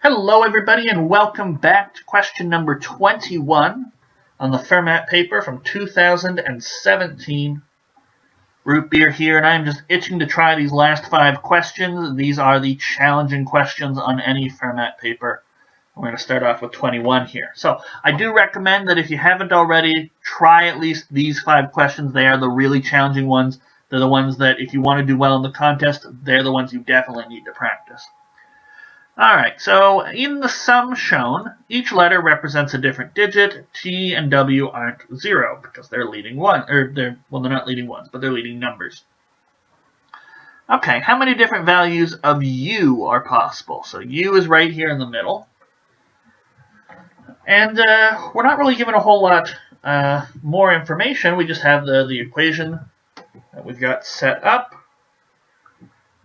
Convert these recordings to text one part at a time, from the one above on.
Hello everybody and welcome back to question number 21 on the Fermat paper from 2017. Root Beer here, and I'm just itching to try these last 5 questions. These are the challenging questions on any Fermat paper. We're going to start off with 21 here. So I do recommend that if you haven't already, try at least these 5 questions. They are the really challenging ones. They're the ones that if you want to do well in the contest, they're the ones you definitely need to practice. Alright, so in the sum shown, each letter represents a different digit. T and W aren't 0 because they're leading they're not leading ones, but they're leading numbers. Okay, how many different values of U are possible? So U is right here in the middle. And we're not really given a whole lot more information. We just have the equation that we've got set up.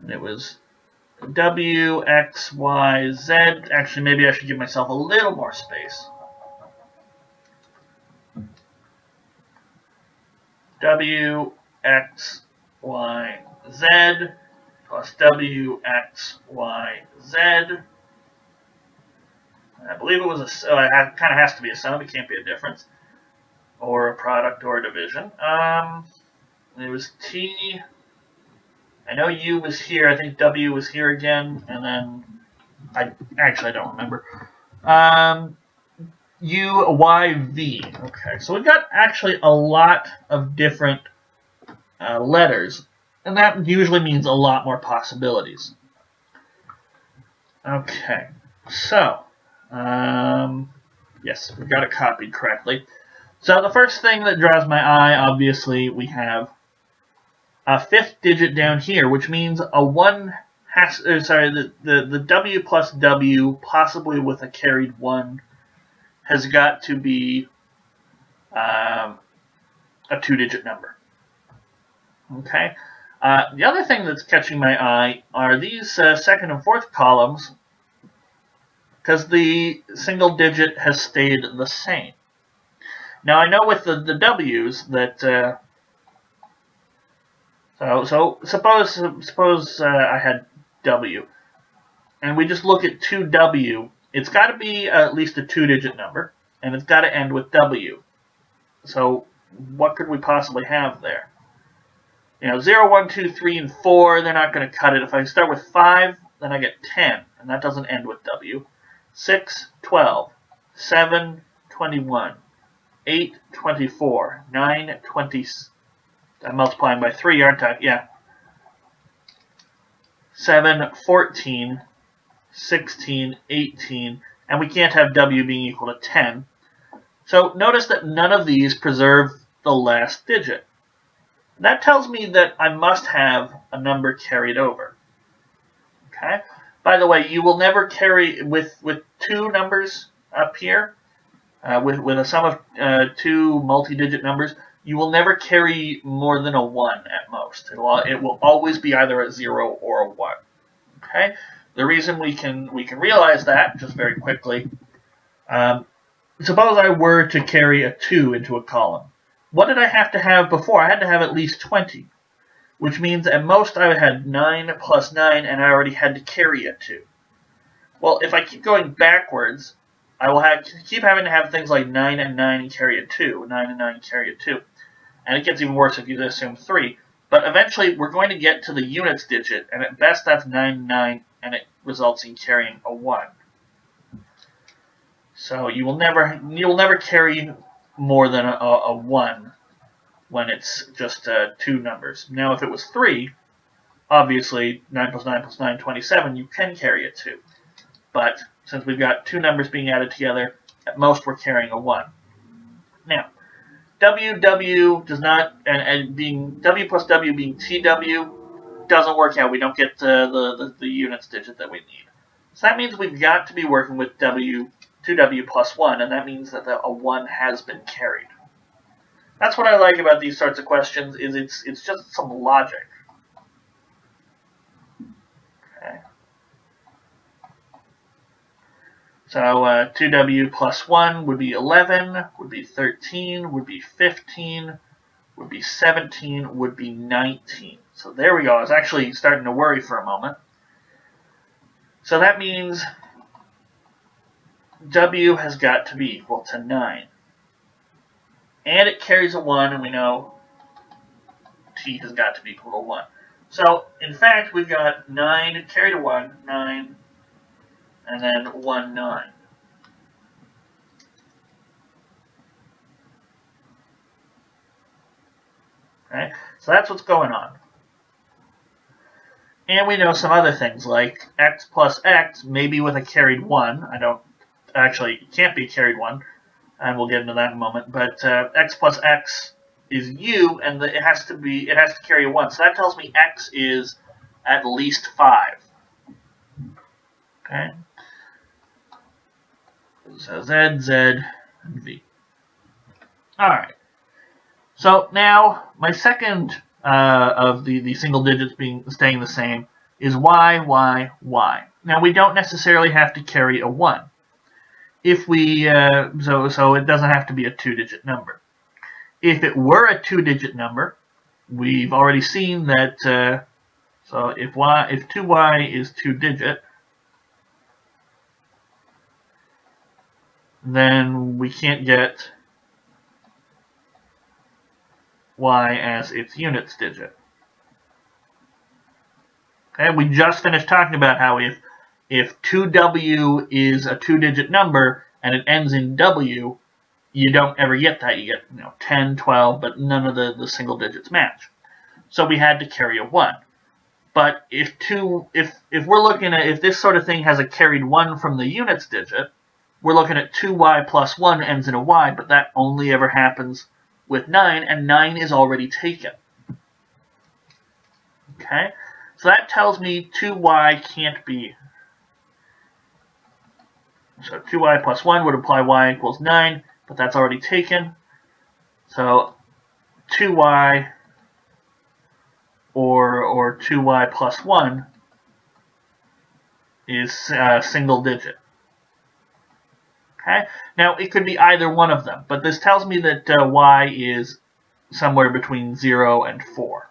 And it was W, X, Y, Z. Actually, maybe I should give myself a little more space. W, X, Y, Z plus W, X, Y, Z. I believe it was it kind of has to be a sum. It can't be a difference. Or a product or a division. It was T. I know U was here. I think W was here again, and then I don't remember. U, Y, V. Okay, so we've got actually a lot of different letters, and that usually means a lot more possibilities. Okay, so yes, we've got it copied correctly. So the first thing that draws my eye, obviously, we have a 5th digit down here, which means a 1 has, the W plus W, possibly with a carried 1, has got to be a 2-digit number. Okay. The other thing that's catching my eye are these 2nd and 4th columns, because the single digit has stayed the same. Now I know with the W's that So suppose I had W, and we just look at 2W. It's got to be at least a 2-digit number, and it's got to end with W. So what could we possibly have there? 0, 1, 2, 3, and 4, they're not going to cut it. If I start with 5, then I get 10, and that doesn't end with W. 6, 12, 7, 21, 8, 24, 9, 20. I'm multiplying by 3, aren't I? Yeah. 7, 14, 16, 18, and we can't have W being equal to 10. So notice that none of these preserve the last digit. That tells me that I must have a number carried over. Okay? By the way, you will never carry with 2 numbers up here, with a sum of 2 multi-digit numbers. You will never carry more than a 1 at most. It will always be either a 0 or a 1. Okay? The reason we can realize that, just very quickly, suppose I were to carry a 2 into a column. What did I have to have before? I had to have at least 20, which means at most I had 9 plus 9, and I already had to carry a 2. Well, if I keep going backwards, I will keep having to have things like 9 and 9 and carry a 2, 9 and 9 and carry a 2. And it gets even worse if you assume 3. But eventually, we're going to get to the units digit, and at best that's 9, 9, and it results in carrying a 1. So you will never carry more than a 1 when it's just 2 numbers. Now, if it was 3, obviously 9 plus 9 plus 9, 27, you can carry a 2. But since we've got 2 numbers being added together, at most we're carrying a 1. Now, W does not, and being W plus W being TW doesn't work out. We don't get the units digit that we need. So that means we've got to be working with 2W plus 1, and that means that a 1 has been carried. That's what I like about these sorts of questions, is it's just some logic. Okay. So 2W plus 1 would be 11, would be 13, would be 15, would be 17, would be 19. So there we go. I was actually starting to worry for a moment. So that means W has got to be equal to 9. And it carries a 1, and we know T has got to be equal to 1. So, in fact, we've got 9 carried a 1, 9, and then 1, 9. Okay? So that's what's going on. And we know some other things, like x plus x, maybe with a carried 1. It can't be a carried 1, and we'll get into that in a moment. But x plus x is u, and it has to carry a 1. So that tells me x is at least 5. Okay? So z, z, and v. Alright. So now, my second of the single digits staying the same is y, y, y. Now, we don't necessarily have to carry a 1. If we, so it doesn't have to be a 2-digit number. If it were a 2-digit number, we've already seen that, so if 2y is 2-digit, then we can't get y as its units digit. Okay, we just finished talking about how if 2w is a 2-digit number and it ends in w, you don't ever get that. You get 10, 12, but none of the single digits match. So we had to carry a 1. But if we're looking at if this sort of thing has a carried 1 from the units digit, we're looking at 2y plus 1 ends in a y, but that only ever happens with 9, and 9 is already taken. Okay? So that tells me 2y can't be. So 2y plus 1 would imply y equals 9, but that's already taken. So 2y or 2y plus 1 is single digit. Okay? Now, it could be either one of them, but this tells me that y is somewhere between 0 and 4.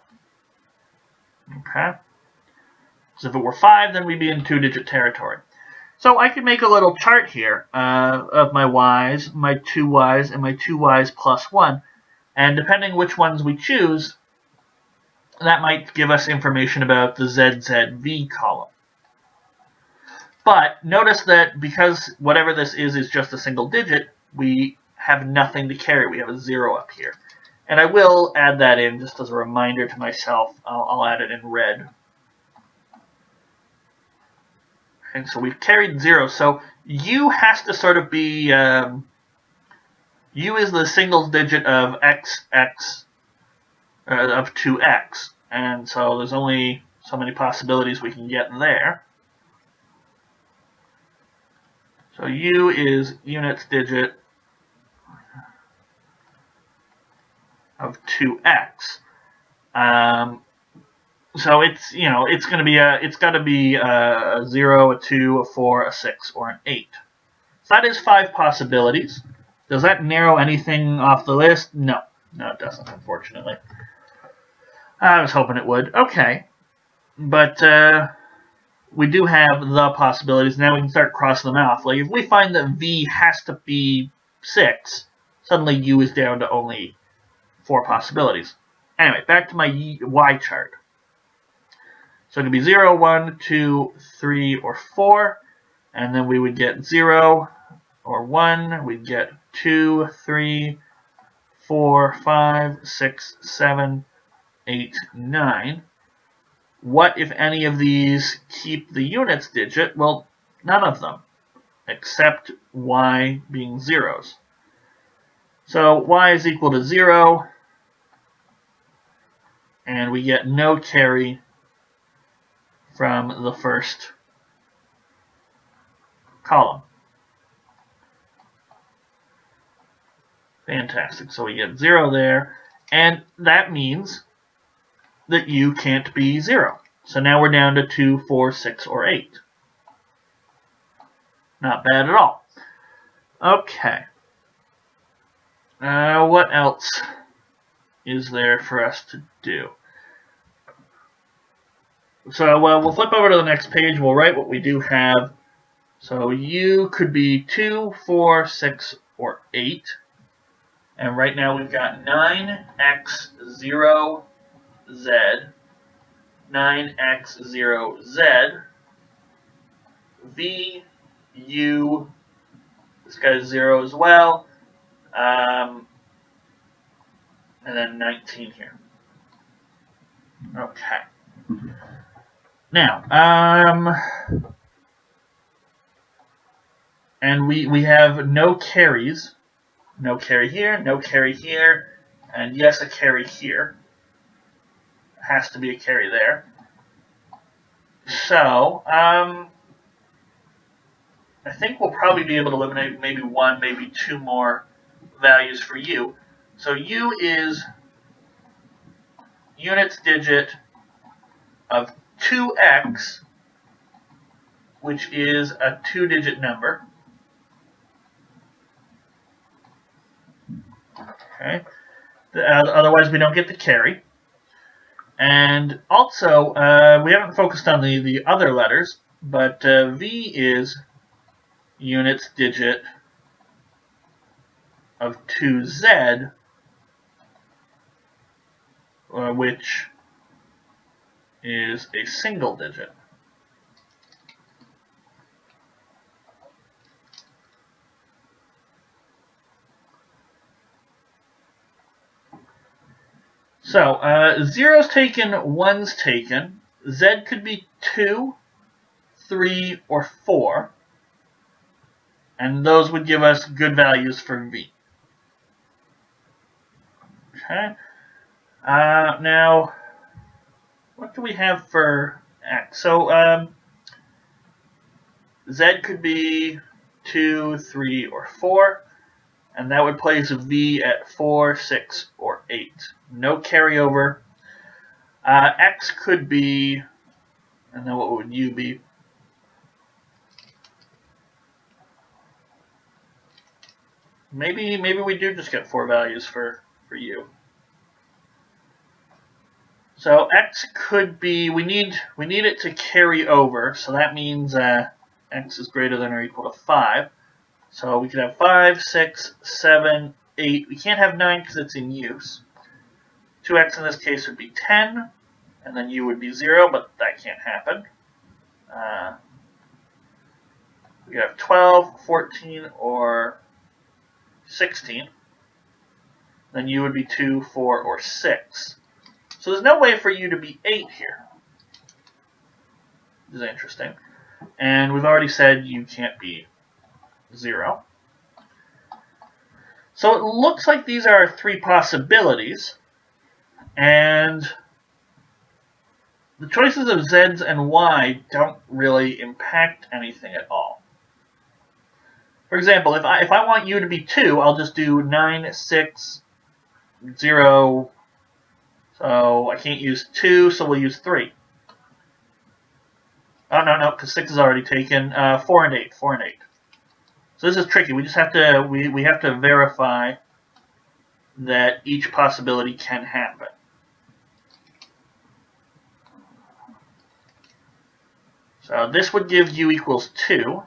Okay? So if it were 5, then we'd be in 2-digit territory. So I could make a little chart here of my y's, my 2y's, and my 2y's plus 1. And depending which ones we choose, that might give us information about the ZZV column. But notice that because whatever this is just a single digit, we have nothing to carry. We have a 0 up here. And I will add that in just as a reminder to myself. I'll add it in red. And so we've carried 0. So u has to sort of be, u is the single digit of x, of 2x. And so there's only so many possibilities we can get there. So u is units digit of 2x. So it's going to be it's got to be a 0, a 2, a 4, a 6, or an 8. So that is 5 possibilities. Does that narrow anything off the list? No. No, it doesn't, unfortunately. I was hoping it would. Okay. But we do have the possibilities. Now we can start crossing them off. Like if we find that v has to be 6, suddenly u is down to only 4 possibilities. Anyway, back to my y chart. So it could be 0, 1, 2, 3, or 4. And then we would get 0 or 1. We'd get 2, 3, 4, 5, 6, 7, 8, 9. What, if any of these, keep the units digit? Well, none of them, except y being zeros. So y is equal to 0, and we get no carry from the first column. Fantastic. So we get 0 there, and that means that u can't be 0. So now we're down to 2, 4, 6, or 8. Not bad at all. Okay. What else is there for us to do? So we'll flip over to the next page. We'll write what we do have So U could be 2, 4, 6, or 8. And right now we've got 9x0z, 9x0z, v, u, this guy's 0 as well, and then 19 here. Okay. Now, and we have no carries. No carry here, no carry here, and yes, a carry here. Has to be a carry there. So, I think we'll probably be able to eliminate maybe one, maybe two more values for u. So u is units digit of 2x, which is a 2-digit number. Okay. Otherwise, we don't get the carry. And also, we haven't focused on the other letters, but V is units digit of 2Z, which is a single digit. So, 0's taken, 1's taken. Z could be 2, 3, or 4. And those would give us good values for V. Okay. Now, what do we have for X? So, Z could be 2, 3, or 4. And that would place V at 4, 6, or 8. No carryover. X could be, and then what would U be? Maybe we do just get 4 values for U. So X could be, we need it to carry over, so that means X is greater than or equal to 5. So we could have 5, 6, 7, 8. We can't have 9 because it's in use. 2x in this case would be 10, and then u would be 0, but that can't happen. We could have 12, 14, or 16. Then u would be 2, 4, or 6. So there's no way for u to be 8 here. This is interesting. And we've already said u can't be 0. So it looks like these are 3 possibilities. And the choices of Z's and Y don't really impact anything at all. For example, if I want U to be 2, I'll just do 9, 6, 0. So I can't use 2, so we'll use 3. Oh, no, because 6 is already taken. 4 and 8, 4 and 8. So this is tricky. We just have to we have to verify that each possibility can happen. So this would give u equals 2.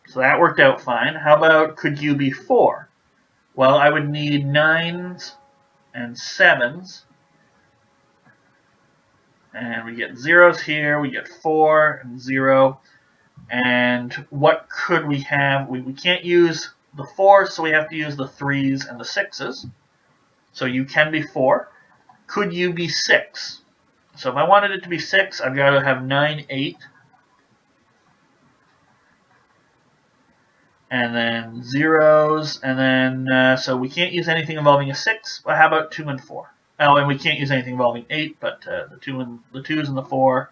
So that worked out fine. How about could u be 4? Well, I would need 9s and 7s. And we get 0s here. We get 4 and 0. And what could we have? We can't use the 4s, so we have to use the 3s and the 6s. So u can be 4. Could u be 6? So if I wanted it to be 6, I've got to have 9, 8. And then 0s. And then, so we can't use anything involving a 6. But how about 2 and 4? Oh, and we can't use anything involving 8, but the 2s and the 4.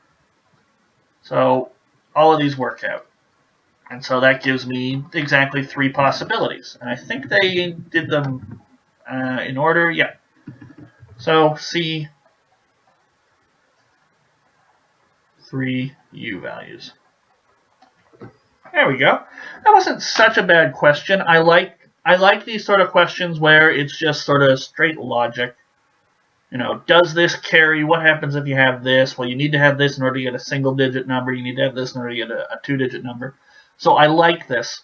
So all of these work out. And so that gives me exactly 3 possibilities. And I think they did them in order. Yeah. So C, 3 U values. There we go. That wasn't such a bad question. I like these sort of questions where it's just sort of straight logic. does this carry? What happens if you have this? Well, you need to have this in order to get a single-digit number. You need to have this in order to get a two-digit number. So I like this.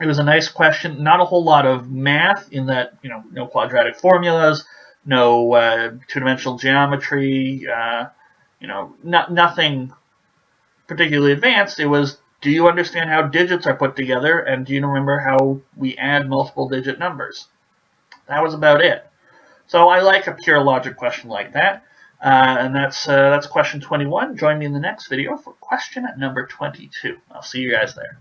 It was a nice question. Not a whole lot of math in that, no quadratic formulas, no two-dimensional geometry, nothing particularly advanced. It was, do you understand how digits are put together, and do you remember how we add multiple-digit numbers? That was about it. So I like a pure logic question like that. And that's question 21. Join me in the next video for question number 22. I'll see you guys there.